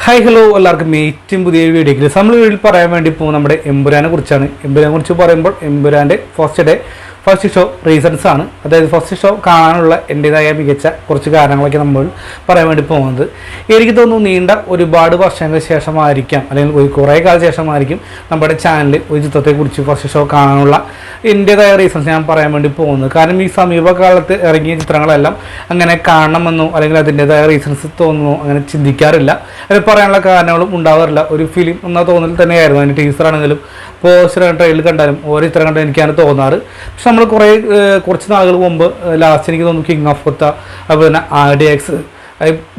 Hi hello എല്ലാവർക്കും ഏറ്റവും പുതിയ വീഡിയോയിൽ നമ്മൾ വീട്ടിൽ പറയാൻ വേണ്ടി പോകും നമ്മുടെ എമ്പുരാനെ കുറിച്ചാണ്. എമ്പുരാനെ കുറിച്ച് പറയുമ്പോൾ എമ്പുരാൻ്റെ ഫസ്റ്റ് ഷോ റീസൺസ് ആണ്. അതായത് ഫസ്റ്റ് ഷോ കാണാനുള്ള എൻ്റേതായ മികച്ച കുറച്ച് കാരണങ്ങളൊക്കെ നമ്മൾ പറയാൻ വേണ്ടി പോകുന്നത്. എനിക്ക് തോന്നുന്നു നീണ്ട ഒരുപാട് വർഷങ്ങൾക്ക് ശേഷമായിരിക്കാം, അല്ലെങ്കിൽ കുറേ കാലം ശേഷമായിരിക്കും നമ്മുടെ ചാനലിൽ ഒരു ചിത്രത്തെക്കുറിച്ച് ഫസ്റ്റ് ഷോ കാണാനുള്ള എൻ്റേതായ റീസൺസ് ഞാൻ പറയാൻ വേണ്ടി പോകുന്നത്. കാരണം ഈ സമീപകാലത്ത് ഇറങ്ങിയ ചിത്രങ്ങളെല്ലാം അങ്ങനെ കാണണമെന്നോ അല്ലെങ്കിൽ അതിൻ്റേതായ റീസൺസ് തോന്നുന്നോ അങ്ങനെ ചിന്തിക്കാറില്ല. അത് പറയാനുള്ള കാരണങ്ങളും ഉണ്ടാവാറില്ല. ഒരു ഫിലിം എന്ന തോന്നൽ തന്നെയായിരുന്നു. അതിൻ്റെ ടീച്ചറാണെങ്കിലും പോസ്റ്റർ ട്രെയിലർ കണ്ടാലും ഓരോ ചിത്രം കണ്ടാൽ എനിക്കാണ് തോന്നാറ്. പക്ഷെ നമ്മൾ കുറച്ച് നാളുകൾ മുമ്പ് ലാസ്റ്റ് എനിക്ക് തോന്നുന്നു കിങ് ഓഫ് കൊത്ത, അതുപോലെ തന്നെ RDX,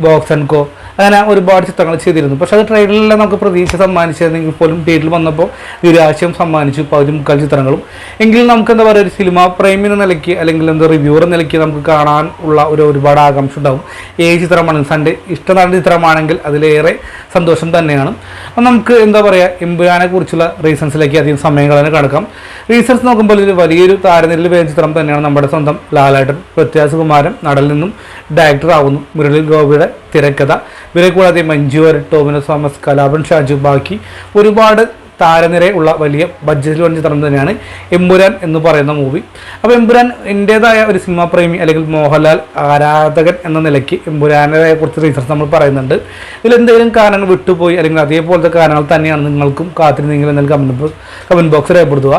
ബോക്സ് ആൻഡ് കോ, അങ്ങനെ ഒരുപാട് ചിത്രങ്ങൾ ചെയ്തിരുന്നു. പക്ഷെ അത് ട്രെയിലറിലെല്ലാം നമുക്ക് പ്രതീക്ഷ സമ്മാനിച്ചതെങ്കിൽ പോലും തിയേറ്ററിൽ വന്നപ്പോൾ നിരാശയും സമ്മാനിച്ചു പകുതി മുക്കാൽ ചിത്രങ്ങളും. എങ്കിലും നമുക്ക് എന്താ പറയുക, ഒരു സിനിമാ പ്രേമി എന്ന നിലയ്ക്ക് അല്ലെങ്കിൽ റിവ്യൂവർ എന്ന നിലയ്ക്ക് നമുക്ക് കാണാൻ ഉള്ള ഒരുപാട് ആകാംക്ഷ ഉണ്ടാവും. ഏത് ചിത്രമാണ് തൻ്റെ ഇഷ്ടനട ചിത്രമാണെങ്കിൽ അതിലേറെ സന്തോഷം തന്നെയാണ്. അപ്പം നമുക്ക് എന്താ പറയുക, എമ്പുരാനെ കുറിച്ചുള്ള റീസൺസിലേക്ക് അധികം സമയങ്ങളെ കിടക്കാം. റീസൺസ് നോക്കുമ്പോൾ ഇത് വലിയൊരു താരനിരയിൽ വരുന്ന ചിത്രം തന്നെയാണ്. നമ്മുടെ സ്വന്തം ലാലേട്ടൻ പ്രത്യാസുകുമാരൻ നടനിൽ നിന്നും ഡയറക്ടർ ആവുന്നു. മുരളി ഗോപിയുടെ തിരക്കഥ, ഇവരെ കൂടാതെ മഞ്ജു വാര്യർ, ടോവിനോ തോമസ്, കലാഭൻ ഷാജു, ബാക്കി ഒരുപാട് താരനിരയുള്ള വലിയ ബഡ്ജറ്റിൽ വന്ന ചിത്രം തന്നെയാണ് എമ്പുരാൻ എന്ന് പറയുന്ന മൂവി. അപ്പോൾ എമ്പുരാൻ എൻ്റേതായ ഒരു സിനിമാ പ്രേമി അല്ലെങ്കിൽ മോഹൻലാൽ ആരാധകൻ എന്ന നിലയ്ക്ക് എമ്പുരാനെ കുറിച്ച് റീസൺസ് നമ്മൾ പറയുന്നുണ്ട്. ഇതിലെന്തെങ്കിലും കാരണങ്ങൾ വിട്ടുപോയി അല്ലെങ്കിൽ അതേപോലത്തെ കാരണങ്ങൾ തന്നെയാണ് നിങ്ങൾക്കും കാത്തിരുന്നെങ്കിൽ എന്നാൽ കമൻറ്റ് ബോക്സിൽ രേഖപ്പെടുത്തുക.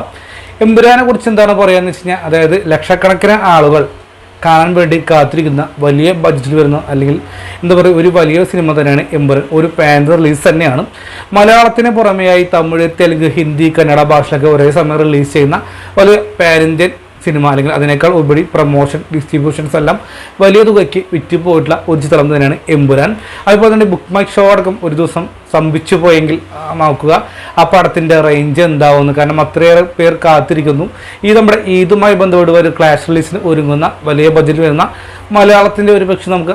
എമ്പുരാനെ കുറിച്ച് എന്താണ് പറയുകയെന്ന് വെച്ച് കഴിഞ്ഞാൽ, അതായത് ലക്ഷക്കണക്കിന് ആളുകൾ കാണാൻ വേണ്ടി കാത്തിരിക്കുന്ന വലിയ ബഡ്ജറ്റിൽ വരുന്ന അല്ലെങ്കിൽ എന്താ പറയുക ഒരു വലിയ സിനിമ തന്നെയാണ് എമ്പുരാൻ. ഒരു പാൻ റിലീസ് തന്നെയാണ്. മലയാളത്തിന് പുറമെയായി തമിഴ്, തെലുങ്ക്, ഹിന്ദി, കന്നഡ ഭാഷകളൊക്കെ ഒരേ സമയം റിലീസ് ചെയ്യുന്ന ഒരു പാൻ ഇന്ത്യൻ സിനിമ, അല്ലെങ്കിൽ അതിനേക്കാൾ ഉപരി പ്രൊമോഷൻ ഡിസ്ട്രിബ്യൂഷൻസ് എല്ലാം വലിയ തുകയ്ക്ക് വിറ്റ് പോയിട്ടുള്ള ഒരു ചിത്രം തന്നെയാണ് എമ്പുരാൻ. അതുപോലെ തന്നെ ബുക്ക് മൈ ഷോ അടക്കം ഒരു ദിവസം സംഭിച്ചു പോയെങ്കിൽ നോക്കുക ആ പടത്തിൻ്റെ റേഞ്ച് എന്താവുന്നു. കാരണം അത്രയേറെ പേർ കാത്തിരിക്കുന്നു. ഈ നമ്മുടെ ഈദുമായി ബന്ധപ്പെട്ട് ഒരു ക്ലാഷ് റിലീസിന് ഒരുങ്ങുന്ന വലിയ ബഡ്ജറ്റിൽ വരുന്ന മലയാളത്തിൻ്റെ ഒരു പക്ഷേ നമുക്ക്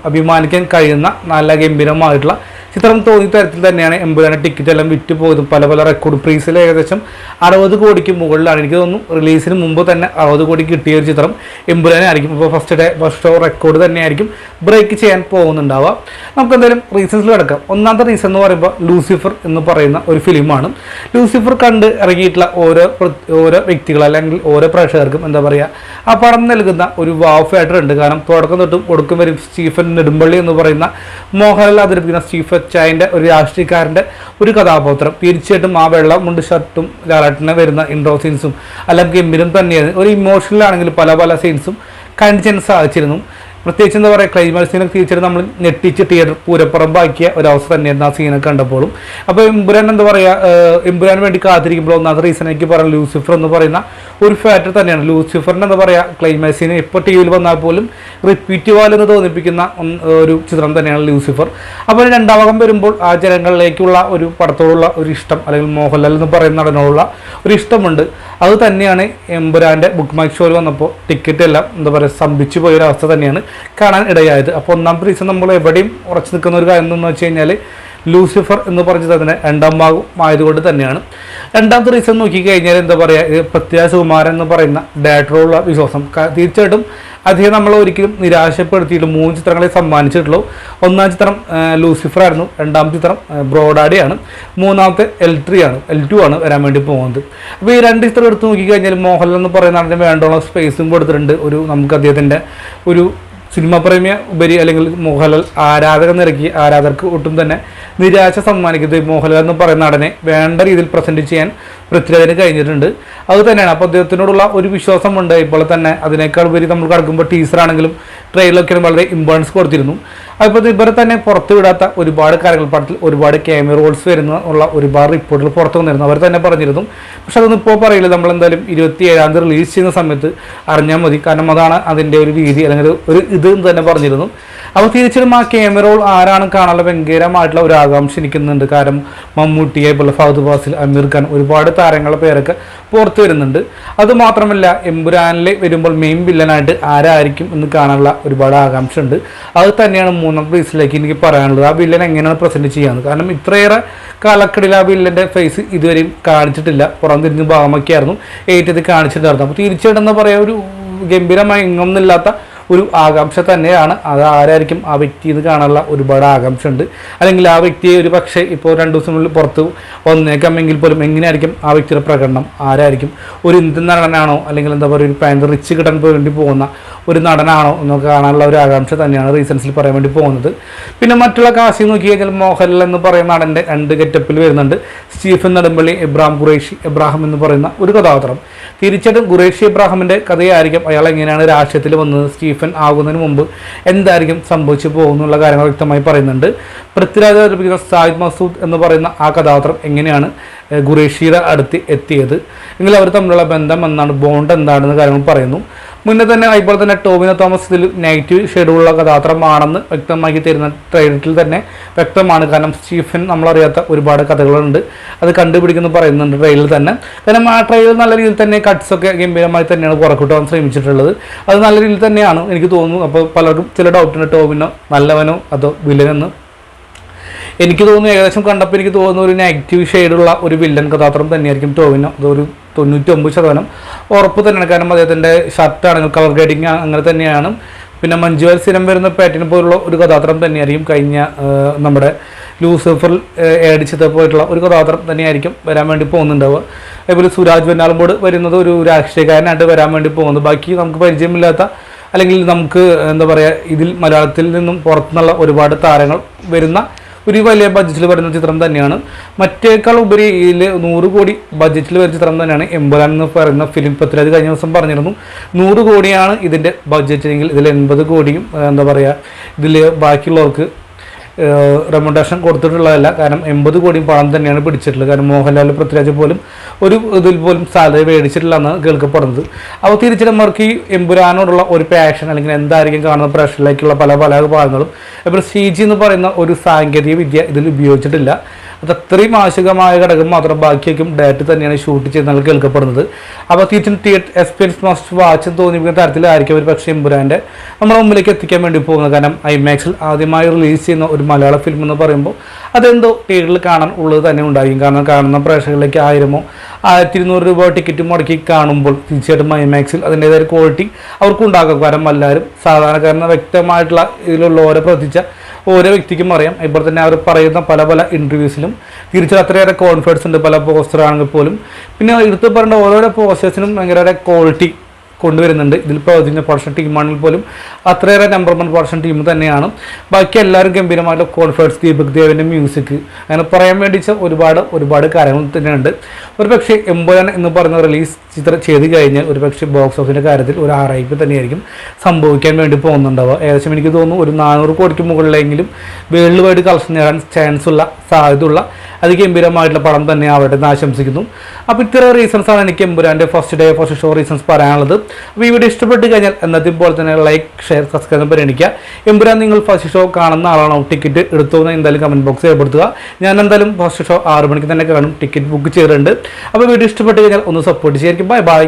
അഭിമാനിക്കാൻ കഴിയുന്ന നല്ല ഗംഭീരമായിട്ടുള്ള ചിത്രം തോന്നിയ തരത്തിൽ തന്നെയാണ് എമ്പുരാൻ്റെ ടിക്കറ്റ് എല്ലാം വിറ്റ് പോയതും. പല റെക്കോർഡ് പ്രൈസിൽ ഏകദേശം 60 കോടിക്ക് മുകളിലാണ്. എനിക്ക് തോന്നുന്നു റിലീസിന് മുമ്പ് തന്നെ 60 കോടി കിട്ടിയ ഒരു ചിത്രം എമ്പുരാനായിരിക്കും. ഇപ്പോൾ ഫസ്റ്റ് ഷോ റെക്കോർഡ് തന്നെയായിരിക്കും ബ്രേക്ക് ചെയ്യാൻ പോകുന്നുണ്ടാവുക. നമുക്ക് എന്തായാലും റീസൺസിൽ കിടക്കാം. ഒന്നാമത്തെ റീസൺ എന്ന് പറയുമ്പോൾ ലൂസിഫർ എന്ന് പറയുന്ന ഒരു ഫിലിമാണ്. ലൂസിഫർ കണ്ട് ഇറങ്ങിയിട്ടുള്ള ഓരോ വ്യക്തികൾ അല്ലെങ്കിൽ ഓരോ പ്രേക്ഷകർക്കും എന്താ പറയുക, ആ പടം നൽകുന്ന ഒരു വാവ് ഫാക്ടർ ഉണ്ട്. കാരണം തുടക്കം തൊട്ടും ഒടുക്കം വരും സ്റ്റീഫൻ നെടുമ്പള്ളി എന്ന് പറയുന്ന മോഹൻലാൽ അവതരിപ്പിക്കുന്ന സ്റ്റീഫൻ ചായൻ്റെ ഒരു രാഷ്ട്രീയക്കാരൻ്റെ ഒരു കഥാപാത്രം. തീർച്ചയായിട്ടും ആ വെള്ളം മുണ്ട് ഷർട്ടും ലാലേട്ടനെ വരുന്ന ഇൻട്രോ സീൻസും അല്ലെങ്കിൽ ഗംഭീരം തന്നെയാണ്. ഒരു ഇമോഷണൽ ആണെങ്കിൽ പല സീൻസും കാണിച്ചാൻ സാധിച്ചിരുന്നു. പ്രത്യേകിച്ച് എന്താ പറയുക, ക്ലൈമാക്സിനൊക്കെ തീർച്ചയായിട്ടും നമ്മൾ ഞെട്ടിച്ച് തിയേറ്റർ പൂരപ്പുറമ്പാക്കിയ ഒരവസ്ഥ തന്നെയായിരുന്നു ആ സീനൊക്കെ കണ്ടപ്പോഴും. അപ്പോൾ എമ്പുരാൻ എന്താ പറയുക, എമ്പുരാൻ വേണ്ടി കാത്തിരിക്കുമ്പോൾ ഒന്നാമത്തെ റീസൺ എനിക്ക് പറയാം ലൂസിഫർ എന്ന് പറയുന്ന ഒരു ഫാക്ടർ തന്നെയാണ്. ലൂസിഫറിൻ്റെ എന്താ പറയുക, ക്ലൈമാക്സിന് എപ്പോൾ ടി വിയിൽ വന്നാൽ പോലും റിപ്പീറ്റീവാലെന്ന് തോന്നിപ്പിക്കുന്ന ഒരു ചിത്രം തന്നെയാണ് ലൂസിഫർ. അപ്പോൾ രണ്ടാം ഭാഗം വരുമ്പോൾ ആ ജനങ്ങളിലേക്കുള്ള ഒരു പടത്തോടുള്ള ഒരു ഇഷ്ടം, അല്ലെങ്കിൽ മോഹൻലാൽ എന്ന് പറയുന്ന നടനോടുള്ള ഒരു ഇഷ്ടമുണ്ട്. അത് തന്നെയാണ് എമ്പുരാൻ്റെ ബുക്ക് മൈ ഷോയിൽ വന്നപ്പോൾ ടിക്കറ്റ് എല്ലാം എന്താ പറയുക സ്തംഭിച്ചു പോയൊരവസ്ഥ തന്നെയാണ് കാണാൻ ഇടയായത്. അപ്പോൾ ഒന്നാമത്തെ റീസൺ നമ്മൾ എവിടെയും ഉറച്ചു നിൽക്കുന്ന ഒരു കാര്യം എന്താണെന്ന് വെച്ച് കഴിഞ്ഞാൽ ലൂസിഫർ എന്ന് പറഞ്ഞത് അതിന് രണ്ടാം ഭാഗം ആയതുകൊണ്ട് തന്നെയാണ്. രണ്ടാമത്തെ റീസൺ നോക്കിക്കഴിഞ്ഞാൽ എന്താ പറയുക, പ്രത്യാസുകുമാരൻ എന്ന് പറയുന്ന ഡയറക്ടറുള്ള വിശ്വാസം. തീർച്ചയായിട്ടും അദ്ദേഹം നമ്മൾ ഒരിക്കലും നിരാശപ്പെടുത്തിയിട്ടുള്ള 3 ചിത്രങ്ങളെ സമ്മാനിച്ചിട്ടുള്ളൂ. ഒന്നാം ചിത്രം ലൂസിഫർ ആയിരുന്നു, രണ്ടാമത്തെ ചിത്രം ബ്രോഡാഡിയാണ്, മൂന്നാമത്തെ L2 ആണ് വരാൻ വേണ്ടി പോകുന്നത്. അപ്പോൾ ഈ 2 ചിത്രം എടുത്ത് നോക്കിക്കഴിഞ്ഞാൽ മോഹൻലാൽ എന്ന് പറയുന്ന അതിന് വേണ്ടുള്ള സ്പേസും കൊടുത്തിട്ടുണ്ട്. നമുക്ക് അദ്ദേഹത്തിൻ്റെ ഒരു സിനിമാ പ്രേമിയ ഉപരി അല്ലെങ്കിൽ മോഹൻലാൽ ആരാധകർക്ക് ഒട്ടും തന്നെ നിരാശ സമ്മാനിക്കുന്നത് മോഹൻലാൽ എന്ന് പറയുന്ന നടനെ വേണ്ട രീതിയിൽ പ്രസൻറ്റ് ചെയ്യാൻ പൃഥ്വിരാജിന് കഴിഞ്ഞിട്ടുണ്ട്. അത് തന്നെയാണ്. അപ്പോൾ അദ്ദേഹത്തിനോടുള്ള ഒരു വിശ്വാസമുണ്ട്. ഇപ്പോൾ തന്നെ അതിനേക്കാൾ ഉപരി നമ്മൾ കിടക്കുമ്പോൾ ടീസറാണെങ്കിലും ട്രെയിലറൊക്കെയാണ് വളരെ ഇമ്പോർട്ടൻസ് കൊടുത്തിരുന്നു. അപ്പോൾ ഇവരെ തന്നെ പുറത്തു വിടാത്ത ഒരുപാട് കാര്യങ്ങൾ, പടത്തിൽ ഒരുപാട് ക്യാമിയ റോൾസ് വരുന്ന ഒരുപാട് റിപ്പോർട്ടുകൾ പുറത്തു വന്നിരുന്നു. അവർ തന്നെ പറഞ്ഞിരുന്നു. പക്ഷെ അതൊന്നും ഇപ്പോൾ പറയില്ല. നമ്മളെന്തായാലും 27-ാം തീയതി റിലീസ് ചെയ്യുന്ന സമയത്ത് അറിഞ്ഞാൽ മതി. കാരണം അതാണ് അതിൻ്റെ ഒരു രീതി അല്ലെങ്കിൽ ഒരു ഇത് എന്ന് തന്നെ പറഞ്ഞിരുന്നു. അപ്പോൾ തീർച്ചയായിട്ടും ആ ക്യാമിയ റോൾ ആരാണ് കാണാനുള്ള ഭയങ്കരമായിട്ടുള്ള ഒരു ആകാംക്ഷ എനിക്കുന്നുണ്ട്. കാരണം മമ്മൂട്ടി, അതുപോലെ ഫഹദ് ഫാസിൽ, അമീർ ഖാൻ, ഒരുപാട് താരങ്ങളുടെ പേരൊക്കെ പുറത്തു വരുന്നുണ്ട്. അതുമാത്രമല്ല എമ്പുരാനിൽ വരുമ്പോൾ മെയിൻ വില്ലനായിട്ട് ആരായിരിക്കും എന്ന് കാണാനുള്ള ഒരുപാട് ആകാംക്ഷ ഉണ്ട്. അത് തന്നെയാണ് മൂന്നാമത്തെ റീസണിലേക്ക് എനിക്ക് പറയാനുള്ളത്. ആ വില്ലൻ എങ്ങനെയാണ് പ്രസൻറ്റ് ചെയ്യാമെന്ന്. കാരണം ഇത്രയേറെ കാലക്കടിയിൽ ആ വില്ലൻ്റെ ഫേസ് ഇതുവരെയും കാണിച്ചിട്ടില്ല. പുറം തിരിഞ്ഞ് ഭാഗമൊക്കെയായിരുന്നു ഏറ്റത് കാണിച്ചിട്ടുണ്ടായിരുന്നു. അപ്പോൾ തീർച്ചയായിട്ടും എന്താ പറയുക, ഒരു ഗംഭീരമായി ഇങ്ങൊന്നുമില്ലാത്ത ഒരു ആകാംക്ഷ തന്നെയാണ്. അത് ആരായിരിക്കും ആ വ്യക്തി ഇത് കാണാനുള്ള ഒരുപാട് ആകാംക്ഷ ഉണ്ട്. അല്ലെങ്കിൽ ആ വ്യക്തിയെ ഒരു പക്ഷേ ഇപ്പോൾ 2 ദിവസത്തിനുള്ളിൽ പുറത്ത് വന്നേക്കാമെങ്കിൽ പോലും എങ്ങനെയായിരിക്കും ആ വ്യക്തിയുടെ പ്രകടനം, ആരായിരിക്കും, ഒരു ഇന്ത്യൻ നടനാണോ അല്ലെങ്കിൽ എന്താ പറയുക ഒരു പാൻ റിച്ച് കിട്ടാൻ വേണ്ടി പോകുന്ന ഒരു നടനാണോ എന്നൊക്കെ കാണാനുള്ള ഒരു ആകാംക്ഷ തന്നെയാണ് റീസൺസിൽ പറയാൻ വേണ്ടി പോകുന്നത്. പിന്നെ മറ്റുള്ള കാശി നോക്കി കഴിഞ്ഞാൽ മോഹൻലാൽ എന്ന് പറയുന്ന നടൻ്റെ 2 ഗെറ്റപ്പിൽ വരുന്നുണ്ട്. സ്റ്റീഫൻ നെടുമ്പള്ളി, ഖുറൈഷി എബ്രാഹിം എന്ന് പറയുന്ന ഒരു കഥാപാത്രം. തീർച്ചയായിട്ടും ഖുറൈഷി എബ്രാഹിമിൻ്റെ കഥയായിരിക്കും. അയാൾ എങ്ങനെയാണ് രാഷ്ട്രീയത്തിൽ വന്നത്, സ്റ്റീഫൻ ആകുന്നതിന് മുമ്പ് എന്തായിരിക്കും സംഭവിച്ചു പോകുന്നുള്ള കാര്യങ്ങൾ വ്യക്തമായി പറയുന്നുണ്ട്. പൃഥ്വിരാജ് അവതരിപ്പിക്കുന്ന സായിദ് മസൂദ് എന്ന് പറയുന്ന ആ കഥാപാത്രം എങ്ങനെയാണ് ഖുറൈഷിയുടെ അടുത്ത് എത്തിയത്, എങ്കിൽ അവർ തമ്മിലുള്ള ബന്ധം എന്താണ്, ബോണ്ട് എന്താണെന്ന് കാര്യങ്ങൾ പറയുന്നു. മുന്നേ തന്നെ അതുപോലെ തന്നെ ടോവിനോ തോമസ് ഇതിൽ നെഗറ്റീവ് ഷെയ്ഡുള്ള കഥാപാത്രമാണെന്ന് വ്യക്തമാക്കി തരുന്ന ട്രെയിലറിൽ തന്നെ വ്യക്തമാണ്. കാരണം സ്റ്റീഫൻ നമ്മളറിയാത്ത ഒരുപാട് കഥകളുണ്ട്, അത് കണ്ടുപിടിക്കുന്നു പറയുന്നുണ്ട് ട്രെയിലറിൽ തന്നെ. കാരണം ആ ട്രെയിലർ നല്ല രീതിയിൽ തന്നെ കട്ട്സൊക്കെ ഗംഭീരമായി തന്നെയാണ് പുറക്കിട്ടാൻ ശ്രമിച്ചിട്ടുള്ളത്. അത് നല്ല രീതിയിൽ തന്നെയാണ് എനിക്ക് തോന്നുന്നു. അപ്പോൾ പലർക്കും ചില ഡൗട്ടുണ്ട്, ടോവിനോ നല്ലവനോ അതോ വില്ലനെന്ന്. എനിക്ക് തോന്നുന്നു ഏകദേശം കണ്ടപ്പോൾ എനിക്ക് തോന്നുന്നു ഒരു നെഗറ്റീവ് ഷെയ്ഡുള്ള ഒരു വില്ലൻ കഥാപാത്രം തന്നെയായിരിക്കും ടോവിനോ. അതൊരു 99% ഉറപ്പ് തന്നെയാണ്. കാരണം അദ്ദേഹത്തിൻ്റെ ഷർട്ടാണെങ്കിൽ കളർ ഗ്രേഡിങ് അങ്ങനെ തന്നെയാണ്. പിന്നെ മഞ്ജുവാൽ സ്ഥിരം വരുന്ന പാറ്റിനെ പോലുള്ള ഒരു കഥാപാത്രം തന്നെയായിരിക്കും കഴിഞ്ഞ നമ്മുടെ ലൂസിഫറിൽ ഏഡിച്ചത് പോയിട്ടുള്ള ഒരു കഥാപാത്രം തന്നെയായിരിക്കും വരാൻ വേണ്ടി പോകുന്നുണ്ടാവുക. അതേപോലെ സുരാജ് വെഞ്ഞാറമൂട് വരുന്നത് ഒരു രാഷ്ട്രീയക്കാരനായിട്ട് വരാൻ വേണ്ടി പോകുന്നത്. ബാക്കി നമുക്ക് പരിചയമില്ലാത്ത അല്ലെങ്കിൽ നമുക്ക് എന്താ പറയുക ഇതിൽ മലയാളത്തിൽ നിന്നും പുറത്തുനിന്നുള്ള ഒരുപാട് താരങ്ങൾ വരുന്ന ഒരു വലിയ ബഡ്ജറ്റിൽ വരുന്ന ചിത്രം തന്നെയാണ്. മറ്റേക്കാൾ ഉപരി ഇതിൽ 100 കോടി ബഡ്ജറ്റിൽ വരുന്ന ചിത്രം തന്നെയാണ് എമ്പുരാൻ എന്ന് പറയുന്ന ഫിലിം. പൃഥ്വിരാജ് കഴിഞ്ഞ ദിവസം പറഞ്ഞിരുന്നു 100 കോടിയാണ് ഇതിൻ്റെ ബഡ്ജറ്റ് എങ്കിൽ ഇതിൽ 80 കോടിയും എന്താ പറയുക ഇതിൽ ബാക്കിയുള്ളവർക്ക് റെമുണ്ടേഷൻ കൊടുത്തിട്ടുള്ളതല്ല. കാരണം 80 കോടിയും പണം തന്നെയാണ് പിടിച്ചിട്ടുള്ളത്. കാരണം മോഹൻലാൽ, പൃഥ്വിരാജ് പോലും ഒരു ഇതിൽ പോലും സാലറി മേടിച്ചിട്ടില്ല എന്നാണ് കേൾക്കപ്പെടുന്നത്. അപ്പോൾ തിരിച്ചിട്ട് അവർക്ക് ഈ എമ്പുരാനോടുള്ള ഒരു പാഷൻ അല്ലെങ്കിൽ എന്തായിരിക്കും കാണുന്ന പ്രഷറിലേക്കുള്ള പല ഭാഗങ്ങളും ഇപ്പോൾ CG എന്ന് പറയുന്ന ഒരു സാങ്കേതിക വിദ്യ ഇതിൽ ഉപയോഗിച്ചിട്ടില്ല. അത് അത്രയും ആശുകമായ ഘടകം മാത്രം, ബാക്കിയൊക്കെ ഡയറക്റ്റ് തന്നെയാണ് ഷൂട്ട് ചെയ്യുന്നത് കേൾക്കപ്പെടുന്നത്. അപ്പോൾ തീർച്ചയായും എക്സ്പീരിയൻസ് മസ്റ്റ് വാച്ച് തോന്നിപ്പിക്കുന്ന തരത്തിലായിരിക്കും ഒരു പക്ഷേ എമ്പുരാൻ്റെ നമ്മുടെ മുമ്പിലേക്ക് എത്തിക്കാൻ വേണ്ടി പോകുന്നത്. കാരണം IMAX-ൽ ആദ്യമായി റിലീസ് ചെയ്യുന്ന ഒരു മലയാള ഫിലിം എന്ന് പറയുമ്പോൾ അതെന്തോ തിയേറ്ററിൽ കാണാൻ ഉള്ളത് തന്നെ ഉണ്ടായിരിക്കും. കാരണം കാണുന്ന പ്രേക്ഷകരിലേക്ക് 1000 1200 രൂപ ടിക്കറ്റ് മുടക്കി കാണുമ്പോൾ തീർച്ചയായിട്ടും IMAX-ൽ അതിൻ്റേതായ ക്വാളിറ്റി അവർക്കുണ്ടാകും. കാരണം എല്ലാവരും സാധാരണക്കാരന് വ്യക്തമായിട്ടുള്ള ഇതിലുള്ള ഓരോ പ്രവർത്തിച്ച ഓരോ വ്യക്തിക്കും അറിയാം. ഇപ്പോൾ തന്നെ അവർ പറയുന്ന പല ഇൻ്റർവ്യൂസിലും തീർച്ചയായും അത്രയേറെ കോൺഫിഡൻസ് ഉണ്ട് പല പോസ്റ്ററാണെങ്കിൽ പോലും. പിന്നെ എടുത്ത് പറയേണ്ട ഓരോരോ പോസ്റ്റേഴ്സിനും ഭയങ്കര ക്വാളിറ്റി കൊണ്ടുവരുന്നുണ്ട്. ഇതിൽ പ്രവർത്തിക്കുന്ന പ്രൊഡക്ഷൻ ടീമാണെങ്കിൽ പോലും അത്രയേറെ നമ്പർ 1 പ്രൊഡക്ഷൻ ടീം തന്നെയാണ്. ബാക്കി എല്ലാവരും ഗംഭീരമായിട്ടുള്ള കോൺഫിഡൻസ്, ദീപക് ദേവിൻ്റെ മ്യൂസിക്, അങ്ങനെ പറയാൻ വേണ്ടി ഒരുപാട് കാര്യങ്ങൾ തന്നെയുണ്ട്. ഒരു പക്ഷേ എമ്പുരാൻ എന്ന് പറയുന്ന റിലീസ് ചിത്രം ചെയ്ത് കഴിഞ്ഞാൽ ഒരു പക്ഷേ ബോക്സ് ഓഫീസിൻ്റെ കാര്യത്തിൽ ഒരു RIP തന്നെയായിരിക്കും സംഭവിക്കാൻ വേണ്ടി പോകുന്നുണ്ടാവുക. ഏകദേശം എനിക്ക് തോന്നുന്നു ഒരു 400 കോടിക്ക് മുകളിലെങ്കിലും വേൾഡ് വൈഡ് കളക്ഷൻ നേടാൻ സാധ്യതയുള്ള അതിഗംഭീരമായിട്ടുള്ള പടം തന്നെ ആവട്ടെ എന്ന് ആശംസിക്കുന്നു. അപ്പോൾ ഇത്തരം റീസൺസാണ് എനിക്ക് എമ്പുരാൻ്റെ ഫസ്റ്റ് ഷോ റീസൺസ് പറയാനുള്ളത്. അപ്പോൾ ഈ വീഡിയോ ഇഷ്ടപ്പെട്ട് കഴിഞ്ഞാൽ എന്നത്തെ പോലെ തന്നെ ലൈക്ക്, ഷെയർ, സബ്സ്ക്രൈബ് പരിഗണിക്കുക. എമ്പുരാൻ നിങ്ങൾ ഫസ്റ്റ് ഷോ കാണുന്ന ആളാണോ, ടിക്കറ്റ് എടുത്തോ എന്ന് എന്തായാലും കമൻറ്റ് ബോക്സ് രേഖപ്പെടുത്തുക. ഞാൻ എന്തായാലും ഫസ്റ്റ് ഷോ 6 മണിക്ക് തന്നെ കാണും, ടിക്കറ്റ് ബുക്ക് ചെയ്തിട്ടുണ്ട്. അപ്പോൾ വീഡിയോ ഇഷ്ടപ്പെട്ട് കഴിഞ്ഞാൽ ഒന്ന് സപ്പോർട്ട് ചെയ്യായിരിക്കും. ബൈ.